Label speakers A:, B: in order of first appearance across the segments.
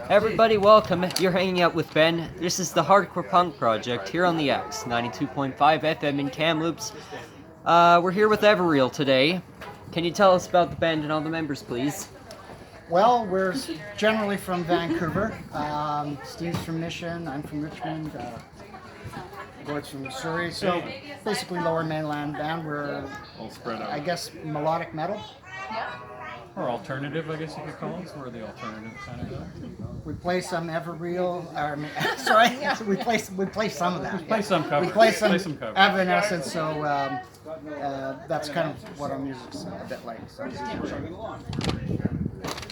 A: Everybody, welcome. You're hanging out with Ben. This is the Hardcore Punk Project here on the X, 92.5 FM in Kamloops. We're here with Evereal today. Can you tell us about the band and all the members, please?
B: Well, we're generally from Vancouver. Steve's from Mission, I'm from Richmond, Gord's from Surrey. So basically lower mainland band. We're
C: all spread out.
B: I guess melodic metal.
C: Or alternative, I guess you could call us. We're the alternative kind of guy.
B: We play some Evereal. Sorry, we play some of that.
C: Play some covers.
B: We play some
C: covers.
B: Evanescence. So that's kind of what our music's a bit like. So.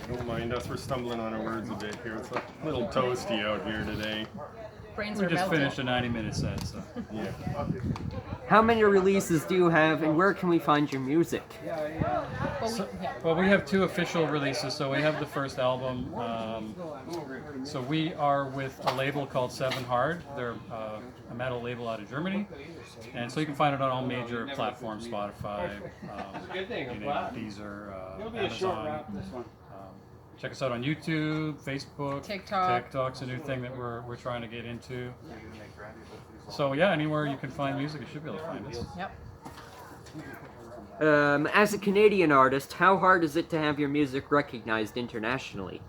C: Don't mind us. We're stumbling on our words a bit here. It's a little toasty out here today.
D: Brains
C: We
D: are
C: just
D: melting.
C: finished a 90-minute set, so yeah.
A: How many releases do you have, and where can we find your music?
C: Well, we have 2 official releases. So we have the first album. So we are with a label called 7 Hard. They're a metal label out of Germany, and so you can find it on all major platforms: Spotify, Deezer, Amazon. Check us out on YouTube, Facebook, TikTok's a new thing that we're trying to get into. So yeah, anywhere you can find music, you should be able to find us.
D: Yep.
A: As a Canadian artist, how hard is it to have your music recognized internationally?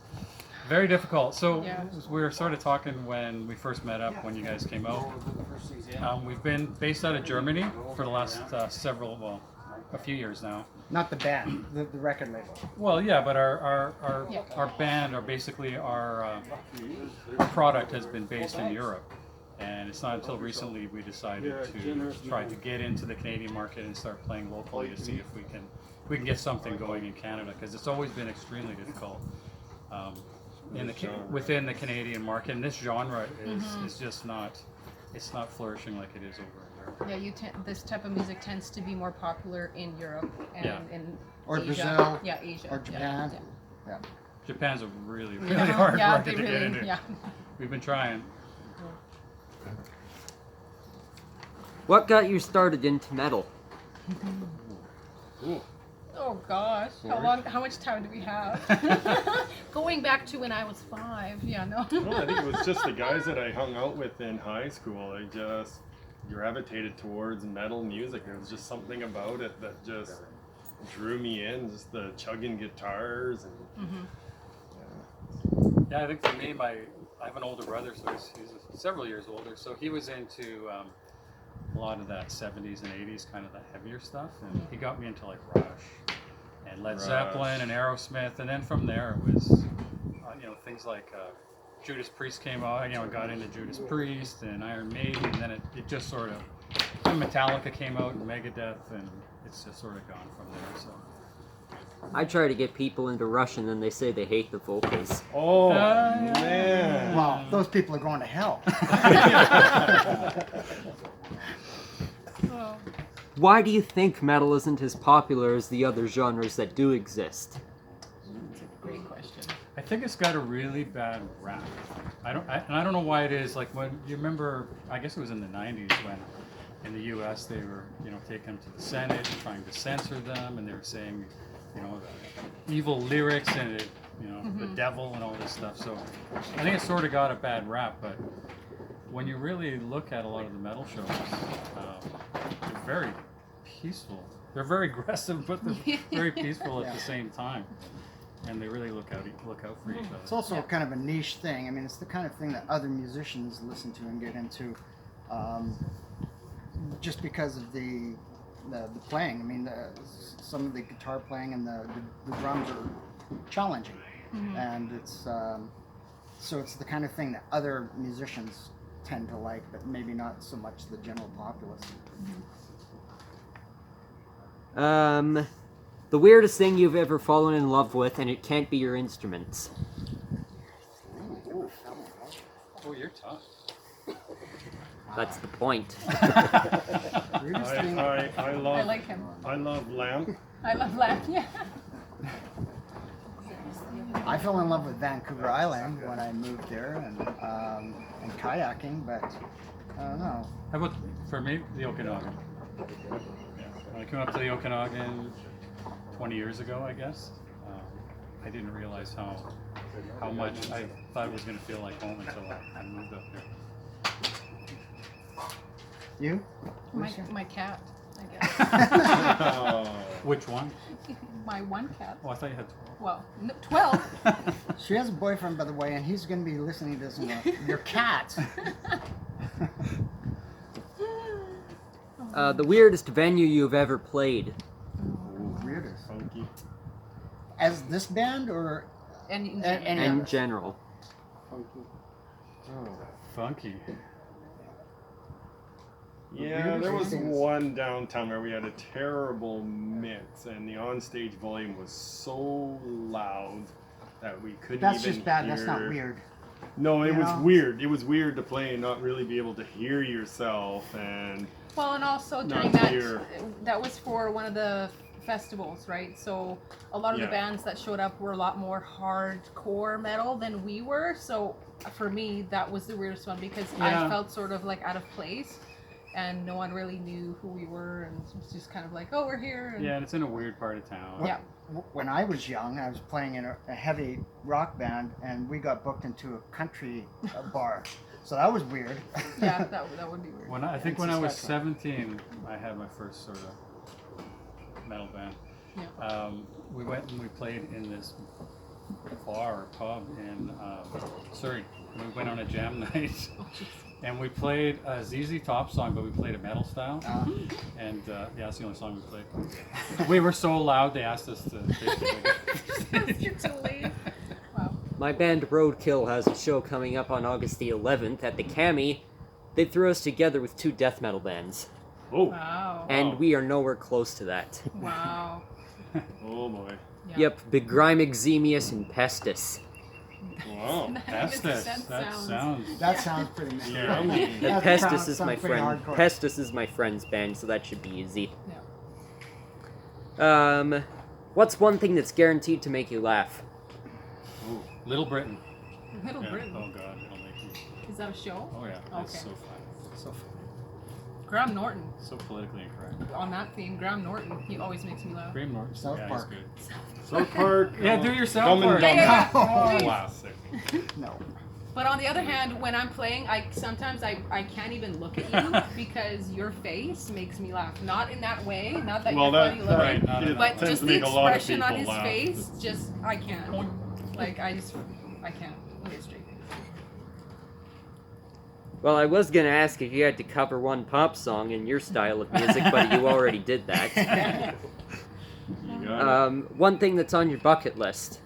C: Very difficult. So we were sort of talking when we first met up, when you guys came out. We've been based out of Germany for the last a few years now.
B: Not the band, the record label.
C: Well, yeah, but our band, our product has been based in Europe, and it's not until recently we decided to try to get into the Canadian market and start playing locally to see if we can get something going in Canada, because it's always been extremely difficult within the Canadian market, and this genre is just not flourishing like it is over.
D: Yeah, this type of music tends to be more popular in Europe and in
B: or
D: Asia.
B: Brazil,
D: Asia,
B: or Japan.
D: Yeah.
C: Japan's a really hard market to get into.
D: Yeah.
C: We've been trying.
A: What got you started into metal?
C: Ooh.
D: Oh gosh, how much time do we have? Going back to when I was 5. Yeah, no.
C: Well, I think it was just the guys that I hung out with in high school. I just gravitated towards metal music. There was just something about it that just drew me in, just the chugging guitars and yeah, I think for me, I have an older brother, so he's several years older, so he was into a lot of that 70s and 80s, kind of the heavier stuff, and he got me into like Rush and Led Zeppelin and Aerosmith, and then from there it was things like Judas Priest came out, got into Judas Priest and Iron Maiden, and then it just sort of, and Metallica came out and Megadeth, and it's just sort of gone from there. So
A: I try to get people into Rush, and then they say they hate the vocals.
C: oh man,
B: Well, those people are going to hell.
A: Why do you think metal isn't as popular as the other genres that do exist?
D: Great question.
C: I think it's got a really bad rap. I don't know why it is. Like when you remember, I guess it was in the 90s when in the U.S. they were, taking them to the Senate and trying to censor them, and they were saying, the evil lyrics and the devil and all this stuff. So I think it sort of got a bad rap. But when you really look at a lot of the metal shows, they're very peaceful. They're very aggressive, but they're very peaceful at the same time. And they really look out for each other.
B: It's also kind of a niche thing. I mean, it's the kind of thing that other musicians listen to and get into, just because of the playing. I mean, some of the guitar playing and the drums are challenging, and it's so it's the kind of thing that other musicians tend to like, but maybe not so much the general populace.
A: The weirdest thing you've ever fallen in love with, and it can't be your instruments.
C: Oh, you're tough.
A: That's the point.
D: I like him.
C: I love Lamb.
D: I love Lamb. Yeah.
B: I fell in love with Vancouver Island when I moved there, and kayaking, but I don't know.
C: How about, for me, the Okanagan? I came up to the Okanagan 20 years ago, I guess. I didn't realize how much I thought it was going to feel like home until I moved up here.
B: You?
D: My cat, I guess.
C: Which one?
D: My one cat.
C: Oh, I thought you had 12.
D: Well, 12.
B: She has a boyfriend, by the way, and he's going to be listening to this. And your cat.
A: The weirdest venue you've ever played?
B: Weirdest.
C: Funky.
B: As this band or
D: And
B: any
A: In
B: others?
A: general.
B: Funky.
C: Funky.
E: Yeah, there was
B: Weirdest
E: one downtown where we had a terrible mix, and the onstage volume was so loud that we couldn't
B: That's
E: even
B: just bad.
E: hear.
B: That's not weird.
E: No, it
B: You
E: was
B: know?
E: weird. It was weird to play and not really be able to hear yourself, and
D: Well, and also during
E: Not
D: that,
E: here.
D: that was for one of the festivals, right? So a lot of the
E: Yeah.
D: bands that showed up were a lot more hardcore metal than we were. So for me, that was the weirdest one because
C: Yeah.
D: I felt sort of like out of place, and no one really knew who we were, and it was just kind of like, oh, we're here. And
C: Yeah, and it's in a weird part of town.
D: Yeah.
B: When I was young, I was playing in a heavy rock band, and we got booked into a country bar. So that was weird.
D: Yeah, that would be weird.
C: I think
B: It's
C: when I was
B: Saskatchewan.
C: 17, I had my first sort of metal band.
D: Yeah.
C: We went and we played in this bar or pub in Surrey. We went on a jam night,
D: Oh, jeez.
C: and we played a ZZ Top song, but we played a metal style.
B: Uh,
C: And yeah, that's the only song we played. We were so loud they asked us to basically.
D: You're too late. Wow.
A: My band Roadkill has a show coming up on August the 11th at the Cami. They threw us together with 2 death metal bands,
E: oh,
D: Wow.
A: and
E: Wow.
A: we are nowhere close to that.
D: Wow.
E: oh boy,
D: Yeah.
A: Yep, Begrime Exemius and Pestis.
E: wow.
C: That's
D: That
C: this. That
D: sounds-
C: sounds.
B: that sounds pretty nice.
E: Yeah.
A: And
B: That
A: Pestis
B: sounds
A: is my
B: pretty
A: friend.
B: hardcore.
A: Pestis is my friend's band, so that should be easy.
D: Yeah.
A: What's one thing that's guaranteed to make you laugh?
C: Ooh, Little Britain.
D: Little
C: Yeah.
D: Britain.
C: Oh God, it'll make me.
D: Is that a show?
C: Oh yeah, that's
D: Okay.
C: so fun. So fun.
D: Graham Norton.
C: So politically incorrect.
D: On that theme, Graham Norton, he always makes me laugh.
C: Graham Norton.
B: South
C: yeah,
B: Park.
C: He's good.
E: South Park.
C: Yeah, do your South
E: Dumb and
C: Park.
E: Dumber.
D: Yeah,
B: Oh,
E: Classic.
B: no.
D: But on the other hand, when I'm playing, sometimes I can't even look at you because your face makes me laugh. Not in that way, not that
E: Well,
D: you're
E: that
D: funny looking,
C: right, not in
E: it
C: that
D: but
C: way.
E: tends
D: just
E: to
D: the
E: make a lot of
D: expression on
E: people
D: his
E: laugh.
D: face, just I can't. Like I can't. Look at straight face.
A: Well, I was gonna ask if you had to cover one pop song in your style of music, but you already did that.
E: You got it.
A: One thing that's on your bucket list.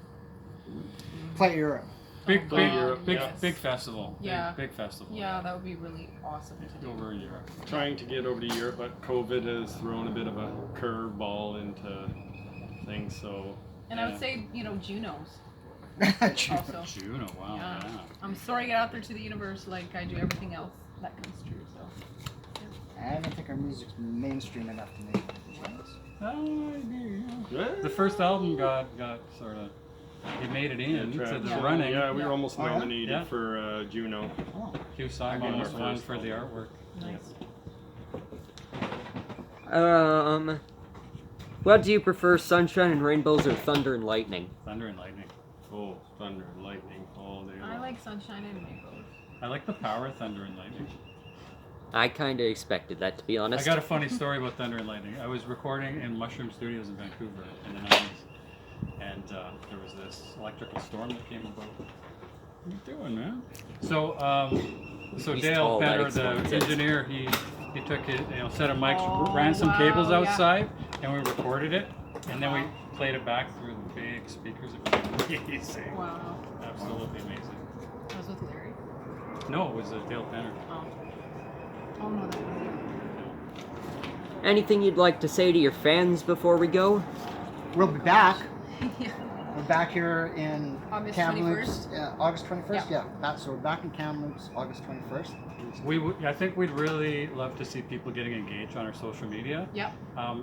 B: Play Europe.
C: Big,
D: Oh,
C: big,
D: God,
C: big,
D: yes.
C: big festival.
D: Yeah.
C: Big festival.
D: Yeah, that would be really awesome to do.
C: Over in Europe.
E: Trying to get over to Europe, but COVID has thrown a bit of a curveball into things. So
D: And I would
C: Yeah.
D: say, Junos
B: I
D: also.
C: Juno, wow.
D: Yeah.
C: Yeah.
D: I'm sorry, get out there to the universe like I do everything else that comes true. So
B: don't think our music's mainstream enough to make it.
C: Oh, I do.
E: yeah.
C: The first album got sort of. It made it in to
E: Travis.
C: the
D: Yeah.
C: running.
E: Yeah, we
D: Yeah.
E: were almost
B: Oh, yeah?
E: nominated
C: Yeah.
E: for Juno.
B: Oh.
C: Hugh
E: I
C: Simon
E: got
C: almost
E: our
C: won
E: first
C: for the
E: album.
C: artwork.
D: nice.
A: What do you prefer, sunshine and rainbows or thunder and lightning?
C: Thunder and lightning.
E: Oh, thunder, lightning, all day long.
D: I like sunshine and rainbows.
C: I like the power of thunder and lightning.
A: I kinda expected that, to be
C: I
A: honest.
C: got a funny story about Thunder and Lightning. I was recording in Mushroom Studios in Vancouver in the 90s, and there was this electrical storm that came about. What are you doing, man? So, so
A: He's
C: Dale
A: tall, that
C: Penner,
A: explains
C: the
A: it.
C: engineer, he took it, set of mics,
D: Oh,
C: ran some cables
D: wow, yeah.
C: outside, and we recorded it, and then we played it back through the big speakers. It was amazing.
D: Wow.
C: Absolutely amazing.
D: I was with Larry.
C: No, it was Dale Penner.
D: Oh. Oh no, that was
A: Anything you'd like to say to your fans before we go?
B: We'll be back.
D: yeah.
B: We're back here in
D: August
B: Kamloops. August 21st?
D: Yeah.
B: So we're back in Kamloops August 21st.
C: I think we'd really love to see people getting engaged on our social media.
D: Yep.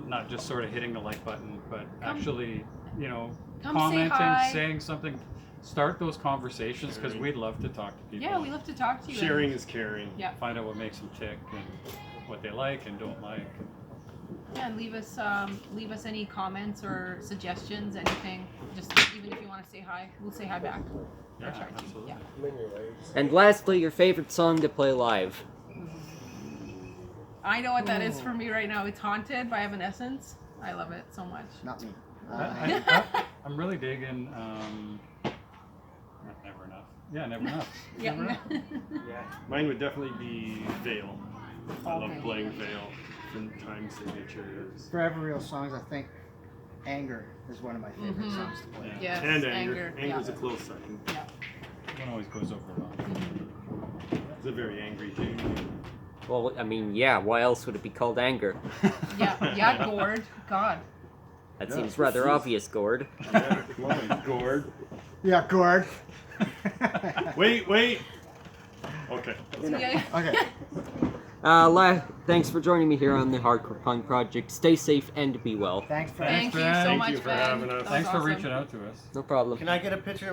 C: Not just sort of hitting the like button, but actually,
D: Come say
C: commenting,
D: hi.
C: saying something. Start those conversations because we'd love to talk to people.
D: Yeah, we love to talk to you.
E: Sharing is caring.
D: Yeah.
C: Find out what makes them tick and what they like and don't like.
D: Yeah, and leave us any comments or suggestions, anything. Just even if you want to say hi, we'll say hi back.
C: Yeah,
D: Or try to,
C: absolutely.
D: yeah.
A: And lastly, your favorite song to play live.
D: I know what that is for me right now. It's Haunted by Evanescence. I love it so much.
B: Not me.
C: I'm really digging. Never enough. Yeah, never enough.
D: Yeah.
C: Never enough.
E: Yeah, mine would definitely be Veil. I love
D: Okay.
E: playing Veil. Different time signatures.
B: For Evereal songs, I think Anger is one of my favorite
D: Mhm.
B: songs to play.
D: Yes,
E: And
D: Anger.
E: Anger's a close second.
C: One always goes over well.
E: It's a very angry tune.
A: Well, I mean, yeah, why else would it be called Anger?
D: Yeah, Gord. God.
A: That
E: Yeah.
A: seems rather obvious, Gord.
E: Yeah, come on, Gord.
B: Yeah, Gord.
E: Wait. Okay.
D: Yeah.
B: Okay.
A: Thanks for joining me here on the Hardcore Punk Project. Stay safe and be well.
B: Thanks for
D: Thank you so
C: Thank
D: much,
E: you for
D: Ben.
E: having us.
D: That was
C: Thanks for
D: awesome.
C: reaching out to us.
A: No problem.
F: Can I get a picture